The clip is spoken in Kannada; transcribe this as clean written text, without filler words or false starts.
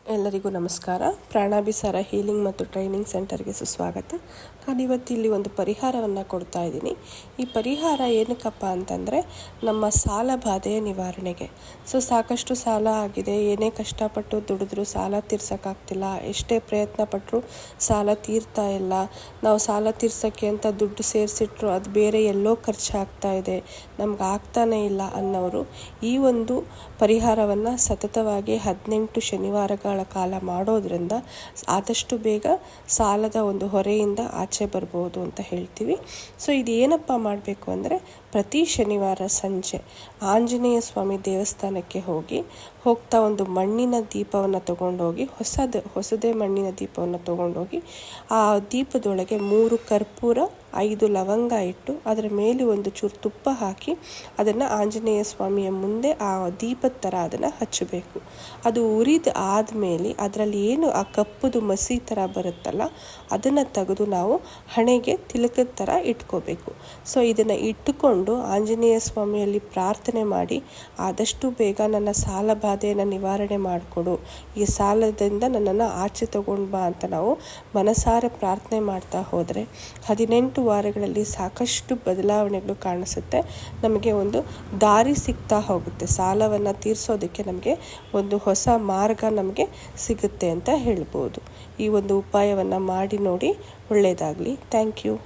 ಎಲ್ಲರಿಗೂ ನಮಸ್ಕಾರ. ಪ್ರಾಣಾಭಿಸಾರ ಹೀಲಿಂಗ್ ಮತ್ತು ಟ್ರೈನಿಂಗ್ ಸೆಂಟರ್ಗೆ ಸುಸ್ವಾಗತ. ನಾನಿವತ್ತು ಇಲ್ಲಿ ಒಂದು ಪರಿಹಾರವನ್ನು ಕೊಡ್ತಾ ಇದ್ದೀನಿ. ಈ ಪರಿಹಾರ ಏನಕ್ಕಪ್ಪ ಅಂತಂದರೆ ನಮ್ಮ ಸಾಲ ಬಾಧೆಯ ನಿವಾರಣೆಗೆ. ಸಾಕಷ್ಟು ಸಾಲ ಆಗಿದೆ, ಏನೇ ಕಷ್ಟಪಟ್ಟು ದುಡಿದ್ರೂ ಸಾಲ ತೀರ್ಸೋಕ್ಕಾಗ್ತಿಲ್ಲ, ಎಷ್ಟೇ ಪ್ರಯತ್ನ ಪಟ್ಟರೂ ಸಾಲ ತೀರ್ತಾ ಇಲ್ಲ, ನಾವು ಸಾಲ ತೀರ್ಸೋಕ್ಕೆ ಅಂತ ದುಡ್ಡು ಸೇರಿಸಿಟ್ರು ಅದು ಬೇರೆ ಎಲ್ಲೋ ಖರ್ಚಾಗ್ತಾ ಇದೆ, ನಮ್ಗೆ ಆಗ್ತಾನೇ ಇಲ್ಲ ಅನ್ನೋರು ಈ ಒಂದು ಪರಿಹಾರವನ್ನು ಸತತವಾಗಿ 18 ಶನಿವಾರಗಳ ಕಾಲ ಮಾಡೋದ್ರಿಂದ ಆದಷ್ಟು ಬೇಗ ಸಾಲದ ಒಂದು ಹೊರೆಯಿಂದ ಆಚೆ ಬರ್ಬೋದು ಅಂತ ಹೇಳ್ತೀವಿ. ಇದು ಏನಪ್ಪ ಮಾಡಬೇಕು ಅಂದರೆ ಪ್ರತಿ ಶನಿವಾರ ಸಂಜೆ ಆಂಜನೇಯ ಸ್ವಾಮಿ ದೇವಸ್ಥಾನಕ್ಕೆ ಹೋಗ್ತಾ ಒಂದು ಮಣ್ಣಿನ ದೀಪವನ್ನು ತೊಗೊಂಡೋಗಿ ಹೊಸದೇ ಮಣ್ಣಿನ ದೀಪವನ್ನು ತೊಗೊಂಡೋಗಿ ಆ ದೀಪದೊಳಗೆ 3 ಕರ್ಪೂರ 5 ಲವಂಗ ಇಟ್ಟು ಅದರ ಮೇಲೆ ಒಂದು ಚೂರು ತುಪ್ಪ ಹಾಕಿ ಅದನ್ನು ಆಂಜನೇಯ ಸ್ವಾಮಿಯ ಮುಂದೆ ಆ ದೀಪದ ಥರ ಅದನ್ನು ಹಚ್ಚಬೇಕು. ಅದು ಉರಿದ ಆದಮೇಲೆ ಅದರಲ್ಲಿ ಏನು ಆ ಕಪ್ಪುದು ಮಸಿ ಥರ ಬರುತ್ತಲ್ಲ ಅದನ್ನು ತೆಗೆದು ನಾವು ಹಣೆಗೆ ತಿಲಕದ ಥರ ಇಟ್ಕೋಬೇಕು. ಇದನ್ನು ಇಟ್ಟುಕೊಂಡು ಆಂಜನೇಯ ಸ್ವಾಮಿಯಲ್ಲಿ ಪ್ರಾರ್ಥನೆ ಮಾಡಿ, ಆದಷ್ಟು ಬೇಗ ನನ್ನ ಸಾಲ ಬಾಧೆಯನ್ನು ನಿವಾರಣೆ ಮಾಡಿಕೊಡು, ಈ ಸಾಲದಿಂದ ನನ್ನನ್ನು ಆಚೆ ತಗೊಂಡು ಬಾ ಅಂತ ನಾವು ಮನಸಾರೆ ಪ್ರಾರ್ಥನೆ ಮಾಡ್ತಾ ಹೋದರೆ 18 ವಾರಗಳಲ್ಲಿ ಸಾಕಷ್ಟು ಬದಲಾವಣೆಗಳು ಕಾಣಿಸುತ್ತೆ. ನಮಗೆ ಒಂದು ದಾರಿ ಸಿಗ್ತಾ ಹೋಗುತ್ತೆ, ಸಾಲವನ್ನು ತೀರಿಸೋದಕ್ಕೆ ನಮಗೆ ಒಂದು ಹೊಸ ಮಾರ್ಗ ನಮಗೆ ಸಿಗುತ್ತೆ ಅಂತ ಹೇಳ್ಬೋದು. ಈ ಒಂದು ಉಪಾಯವನ್ನು ಮಾಡಿ ನೋಡಿ, ಒಳ್ಳೆಯದಾಗಲಿ. Thank you.